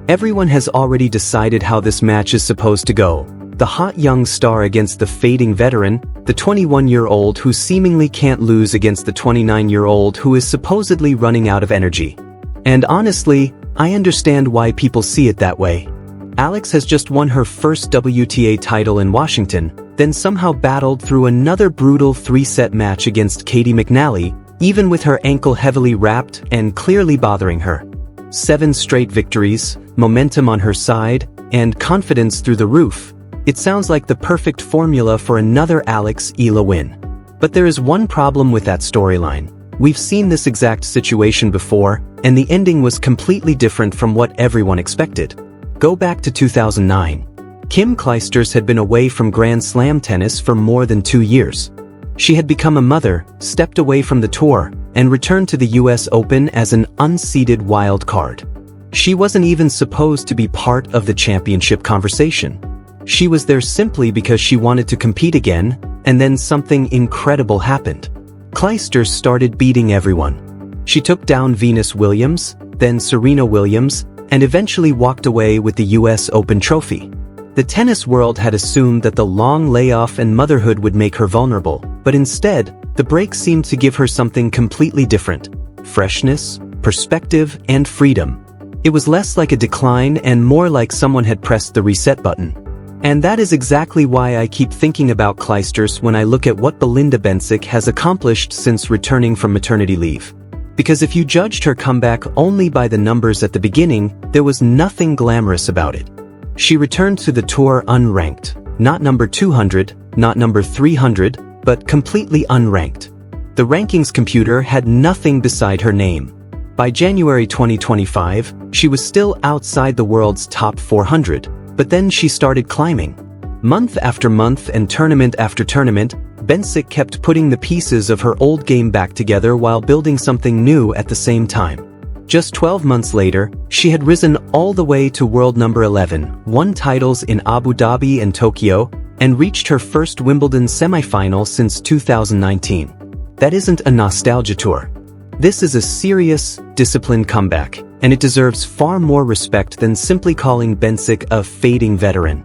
Everyone has already decided how this match is supposed to go. The hot young star against the fading veteran, the 21-year-old who seemingly can't lose against the 29-year-old who is supposedly running out of energy. And honestly, I understand why people see it that way. Alex has just won her first WTA title in Washington, then somehow battled through another brutal 3-set match against Katie McNally, even with her ankle heavily wrapped and clearly bothering her. 7 straight victories, momentum on her side, and confidence through the roof. It sounds like the perfect formula for another Alex Eala win. But there is one problem with that storyline. We've seen this exact situation before, and the ending was completely different from what everyone expected. Go back to 2009. Kim Clijsters had been away from Grand Slam tennis for more than 2 years. She had become a mother, stepped away from the tour, and returned to the US Open as an unseeded wild card. She wasn't even supposed to be part of the championship conversation. She was there simply because she wanted to compete again, and then something incredible happened. Clijsters started beating everyone. She took down Venus Williams, then Serena Williams, and eventually walked away with the US Open trophy. The tennis world had assumed that the long layoff and motherhood would make her vulnerable, but instead, the break seemed to give her something completely different: freshness, perspective, and freedom. It was less like a decline and more like someone had pressed the reset button. And that is exactly why I keep thinking about Clijsters when I look at what Belinda Bencic has accomplished since returning from maternity leave. Because if you judged her comeback only by the numbers at the beginning, there was nothing glamorous about it. She returned to the tour unranked, not number 200, not number 300, but completely unranked. The rankings computer had nothing beside her name. By January 2025, she was still outside the world's top 400, but then she started climbing. Month after month and tournament after tournament, Bencic kept putting the pieces of her old game back together while building something new at the same time. Just 12 months later, she had risen all the way to world number 11, won titles in Abu Dhabi and Tokyo, and reached her first Wimbledon semifinal since 2019. That isn't a nostalgia tour. This is a serious, disciplined comeback, and it deserves far more respect than simply calling Bencic a fading veteran.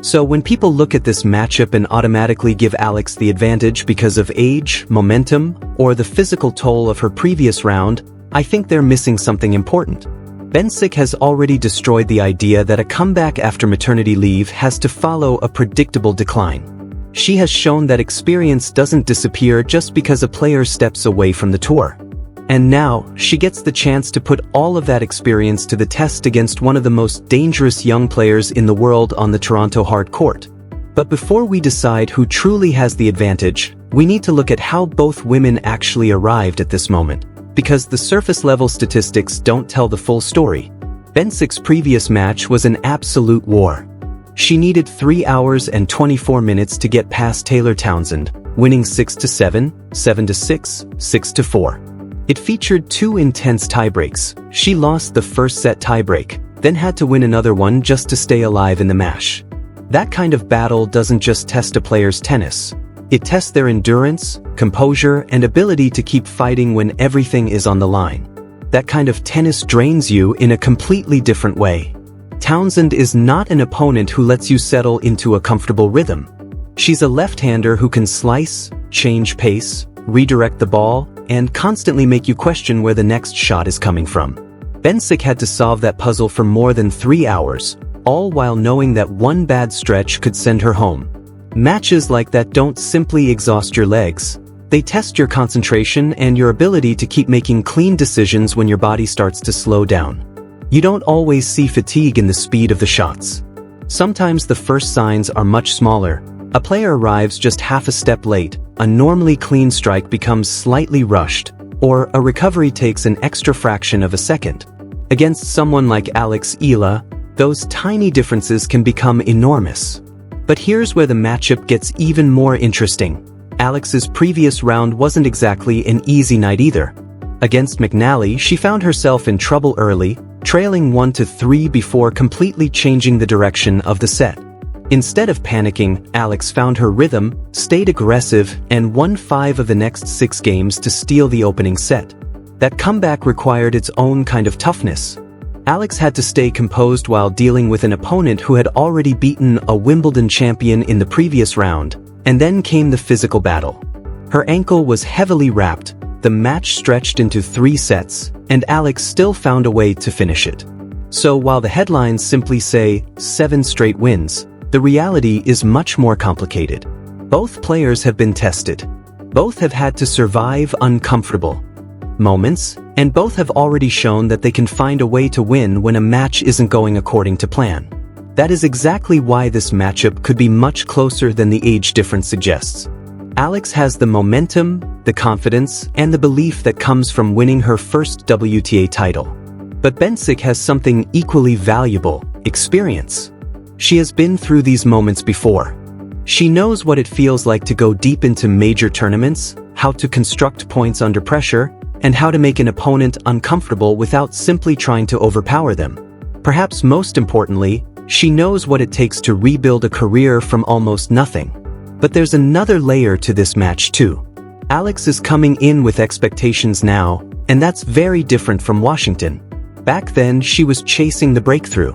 So when people look at this matchup and automatically give Alex the advantage because of age, momentum, or the physical toll of her previous round, I think they're missing something important. Bencic has already destroyed the idea that a comeback after maternity leave has to follow a predictable decline. She has shown that experience doesn't disappear just because a player steps away from the tour. And now, she gets the chance to put all of that experience to the test against one of the most dangerous young players in the world on the Toronto hard court. But before we decide who truly has the advantage, we need to look at how both women actually arrived at this moment, because the surface-level statistics don't tell the full story. Bencic's previous match was an absolute war. She needed 3 hours and 24 minutes to get past Taylor Townsend, winning 6-7, 7-6, 6-4. It featured 2 intense tiebreaks. She lost the first set tiebreak, then had to win another one just to stay alive in the match. That kind of battle doesn't just test a player's tennis. It tests their endurance, composure, and ability to keep fighting when everything is on the line. That kind of tennis drains you in a completely different way. Townsend is not an opponent who lets you settle into a comfortable rhythm. She's a left-hander who can slice, change pace, redirect the ball, and constantly make you question where the next shot is coming from. Bencic had to solve that puzzle for more than 3 hours, all while knowing that one bad stretch could send her home. Matches like that don't simply exhaust your legs. They test your concentration and your ability to keep making clean decisions when your body starts to slow down. You don't always see fatigue in the speed of the shots. Sometimes the first signs are much smaller. A player arrives just half a step late, a normally clean strike becomes slightly rushed, or a recovery takes an extra fraction of a second. Against someone like Alex Eala, those tiny differences can become enormous. But here's where the matchup gets even more interesting. Alex's previous round wasn't exactly an easy night either. Against McNally, she found herself in trouble early, trailing 1-3 before completely changing the direction of the set. Instead of panicking, Alex found her rhythm, stayed aggressive, and won 5 of the next 6 games to steal the opening set. That comeback required its own kind of toughness. Alex had to stay composed while dealing with an opponent who had already beaten a Wimbledon champion in the previous round, and then came the physical battle. Her ankle was heavily wrapped, the match stretched into 3 sets, and Alex still found a way to finish it. So while the headlines simply say 7 straight wins, the reality is much more complicated. Both players have been tested. Both have had to survive uncomfortable moments, and both have already shown that they can find a way to win when a match isn't going according to plan. That is exactly why this matchup could be much closer than the age difference suggests. Alex has the momentum, the confidence, and the belief that comes from winning her first WTA title. But Bencic has something equally valuable: experience. She has been through these moments before. She knows what it feels like to go deep into major tournaments, how to construct points under pressure, and how to make an opponent uncomfortable without simply trying to overpower them. Perhaps most importantly, she knows what it takes to rebuild a career from almost nothing. But there's another layer to this match too. Alex is coming in with expectations now, and that's very different from Washington. Back then, she was chasing the breakthrough.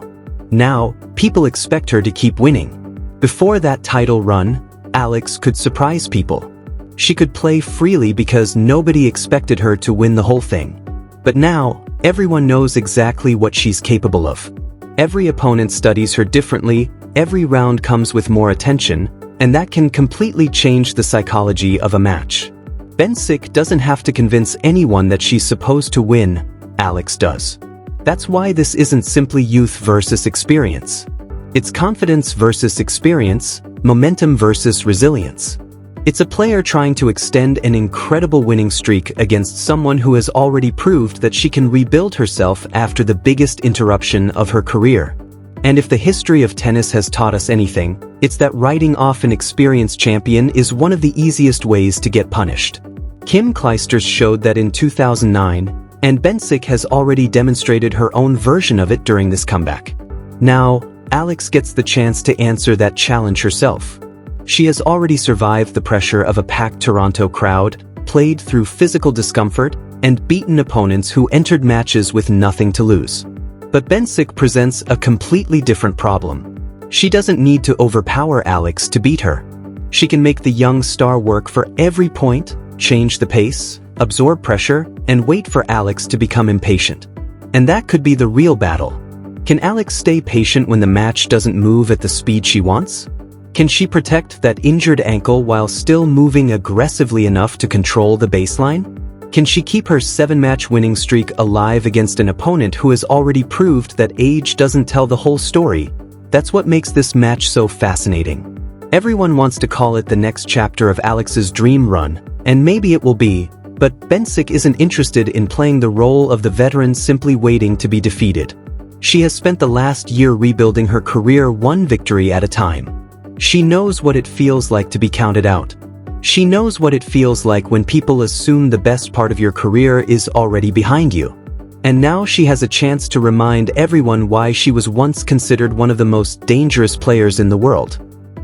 Now, people expect her to keep winning. Before that title run, Alex could surprise people. She could play freely because nobody expected her to win the whole thing. But now, everyone knows exactly what she's capable of. Every opponent studies her differently, every round comes with more attention, and that can completely change the psychology of a match. Bencic doesn't have to convince anyone that she's supposed to win, Alex does. That's why this isn't simply youth versus experience. It's confidence versus experience, momentum versus resilience. It's a player trying to extend an incredible winning streak against someone who has already proved that she can rebuild herself after the biggest interruption of her career. And if the history of tennis has taught us anything, it's that writing off an experienced champion is one of the easiest ways to get punished. Kim Clijsters showed that in 2009, and Bencic has already demonstrated her own version of it during this comeback. Now, Alex gets the chance to answer that challenge herself. She has already survived the pressure of a packed Toronto crowd, played through physical discomfort, and beaten opponents who entered matches with nothing to lose. But Bencic presents a completely different problem. She doesn't need to overpower Alex to beat her. She can make the young star work for every point, change the pace, absorb pressure, and wait for Alex to become impatient. And that could be the real battle. Can Alex stay patient when the match doesn't move at the speed she wants? Can she protect that injured ankle while still moving aggressively enough to control the baseline? Can she keep her 7-match winning streak alive against an opponent who has already proved that age doesn't tell the whole story? That's what makes this match so fascinating. Everyone wants to call it the next chapter of Alex's dream run, and maybe it will be, but Bencic isn't interested in playing the role of the veteran simply waiting to be defeated. She has spent the last year rebuilding her career one victory at a time. She knows what it feels like to be counted out. She knows what it feels like when people assume the best part of your career is already behind you. And now she has a chance to remind everyone why she was once considered one of the most dangerous players in the world.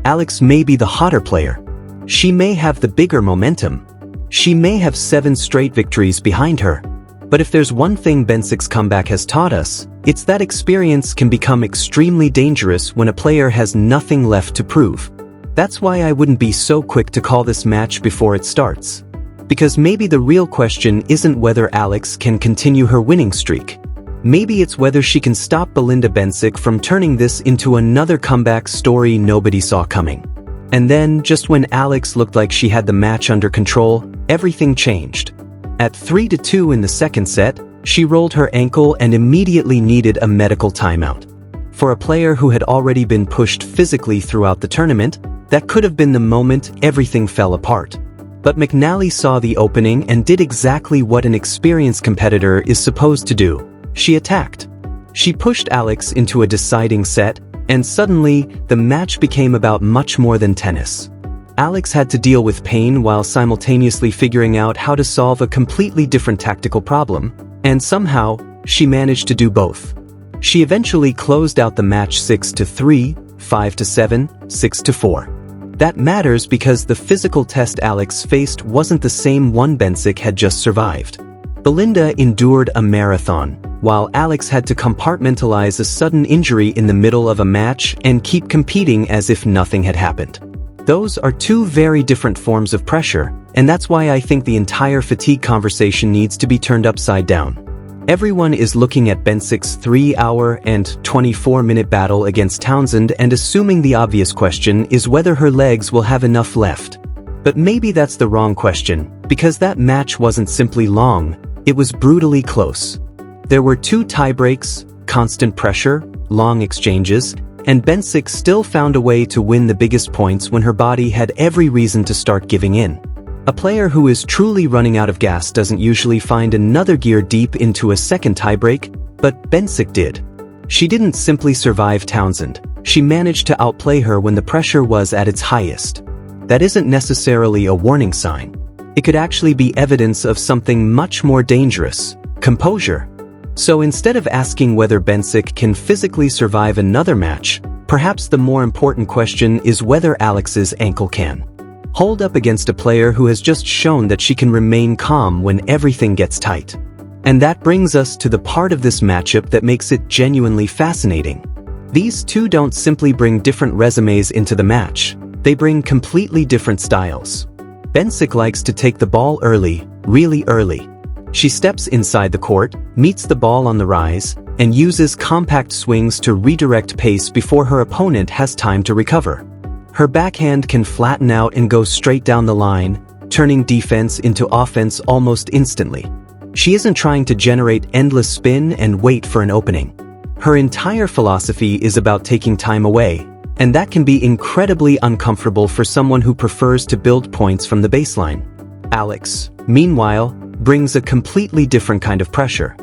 Alex may be the hotter player. She may have the bigger momentum. She may have 7 straight victories behind her. But if there's one thing Bencic's comeback has taught us, it's that experience can become extremely dangerous when a player has nothing left to prove. That's why I wouldn't be so quick to call this match before it starts. Because maybe the real question isn't whether Alex can continue her winning streak. Maybe it's whether she can stop Belinda Bencic from turning this into another comeback story nobody saw coming. And then, just when Alex looked like she had the match under control, everything changed. At 3-2 in the second set, she rolled her ankle and immediately needed a medical timeout. For a player who had already been pushed physically throughout the tournament, that could have been the moment everything fell apart. But McNally saw the opening and did exactly what an experienced competitor is supposed to do. She attacked. She pushed Alex into a deciding set, and suddenly, the match became about much more than tennis. Alex had to deal with pain while simultaneously figuring out how to solve a completely different tactical problem, and somehow, she managed to do both. She eventually closed out the match 6-3, 5-7, 6-4. That matters because the physical test Alex faced wasn't the same one Bencic had just survived. Belinda endured a marathon, while Alex had to compartmentalize a sudden injury in the middle of a match and keep competing as if nothing had happened. Those are two very different forms of pressure, and that's why I think the entire fatigue conversation needs to be turned upside down. Everyone is looking at Bencic's 3-hour and 24-minute battle against Townsend and assuming the obvious question is whether her legs will have enough left. But maybe that's the wrong question, because that match wasn't simply long, it was brutally close. There were 2 tiebreaks, constant pressure, long exchanges, and Bencic still found a way to win the biggest points when her body had every reason to start giving in. A player who is truly running out of gas doesn't usually find another gear deep into a second tiebreak, but Bencic did. She didn't simply survive Townsend, she managed to outplay her when the pressure was at its highest. That isn't necessarily a warning sign. It could actually be evidence of something much more dangerous: composure. So instead of asking whether Bencic can physically survive another match, perhaps the more important question is whether Alex's ankle can hold up against a player who has just shown that she can remain calm when everything gets tight. And that brings us to the part of this matchup that makes it genuinely fascinating. These two don't simply bring different resumes into the match, they bring completely different styles. Bencic likes to take the ball early, really early. She steps inside the court, meets the ball on the rise, and uses compact swings to redirect pace before her opponent has time to recover. Her backhand can flatten out and go straight down the line, turning defense into offense almost instantly. She isn't trying to generate endless spin and wait for an opening. Her entire philosophy is about taking time away, and that can be incredibly uncomfortable for someone who prefers to build points from the baseline. Alex, meanwhile, brings a completely different kind of pressure.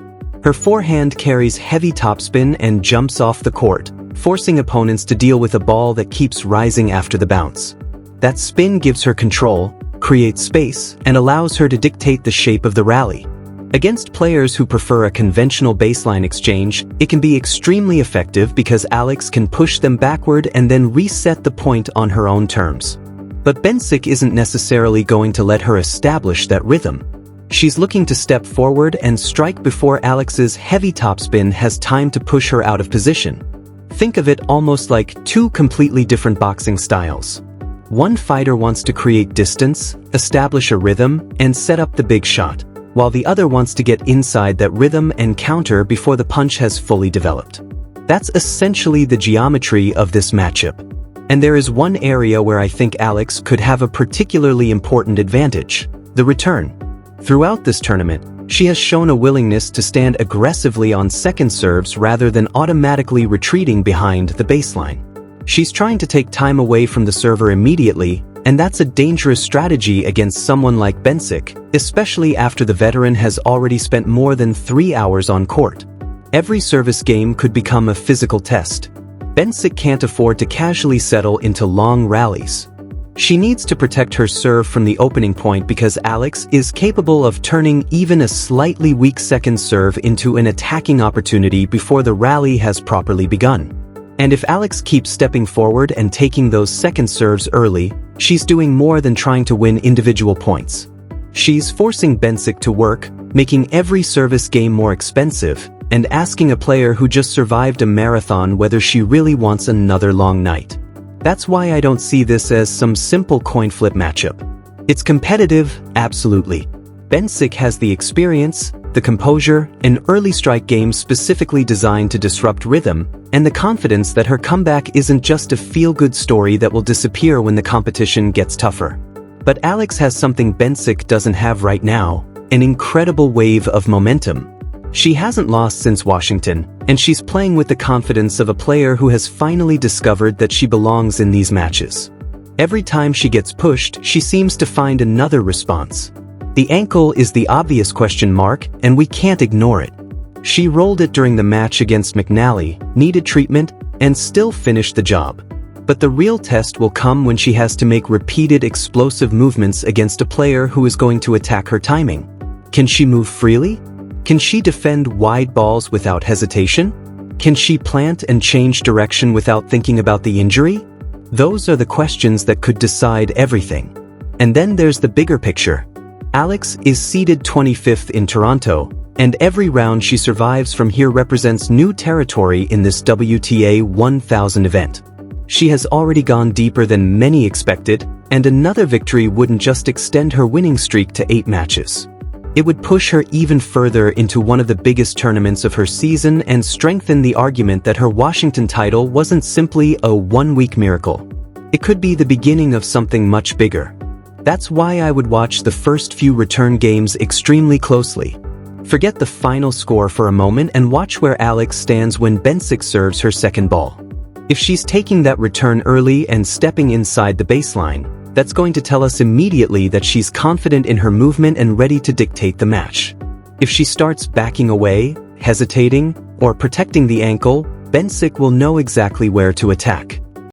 Her forehand carries heavy topspin and jumps off the court, forcing opponents to deal with a ball that keeps rising after the bounce. That spin gives her control, creates space, and allows her to dictate the shape of the rally. Against players who prefer a conventional baseline exchange, it can be extremely effective because Alex can push them backward and then reset the point on her own terms. But Bencic isn't necessarily going to let her establish that rhythm. She's looking to step forward and strike before Alex's heavy topspin has time to push her out of position. Think of it almost like two completely different boxing styles. One fighter wants to create distance, establish a rhythm, and set up the big shot, while the other wants to get inside that rhythm and counter before the punch has fully developed. That's essentially the geometry of this matchup. And there is one area where I think Alex could have a particularly important advantage: the return. Throughout this tournament, she has shown a willingness to stand aggressively on second serves rather than automatically retreating behind the baseline. She's trying to take time away from the server immediately, and that's a dangerous strategy against someone like Bencic, especially after the veteran has already spent more than 3 hours on court. Every service game could become a physical test. Bencic can't afford to casually settle into long rallies. She needs to protect her serve from the opening point because Alex is capable of turning even a slightly weak second serve into an attacking opportunity before the rally has properly begun. And if Alex keeps stepping forward and taking those second serves early, she's doing more than trying to win individual points. She's forcing Bencic to work, making every service game more expensive, and asking a player who just survived a marathon whether she really wants another long night. That's why I don't see this as some simple coin flip matchup. It's competitive, absolutely. Bencic has the experience, the composure, an early strike game specifically designed to disrupt rhythm, and the confidence that her comeback isn't just a feel-good story that will disappear when the competition gets tougher. But Alex has something Bencic doesn't have right now: an incredible wave of momentum. She hasn't lost since Washington, and she's playing with the confidence of a player who has finally discovered that she belongs in these matches. Every time she gets pushed, she seems to find another response. The ankle is the obvious question mark, and we can't ignore it. She rolled it during the match against McNally, needed treatment, and still finished the job. But the real test will come when she has to make repeated explosive movements against a player who is going to attack her timing. Can she move freely? Can she defend wide balls without hesitation? Can she plant and change direction without thinking about the injury? Those are the questions that could decide everything. And then there's the bigger picture. Alex is seeded 25th in Toronto, and every round she survives from here represents new territory in this WTA 1000 event. She has already gone deeper than many expected, and another victory wouldn't just extend her winning streak to 8 matches. It would push her even further into one of the biggest tournaments of her season and strengthen the argument that her Washington title wasn't simply a one-week miracle. It could be the beginning of something much bigger. That's why I would watch the first few return games extremely closely. Forget the final score for a moment and watch where Alex stands when Bencic serves her second ball. If she's taking that return early and stepping inside the baseline, that's going to tell us immediately that she's confident in her movement and ready to dictate the match. If she starts backing away, hesitating, or protecting the ankle, Bencic will know exactly where to attack.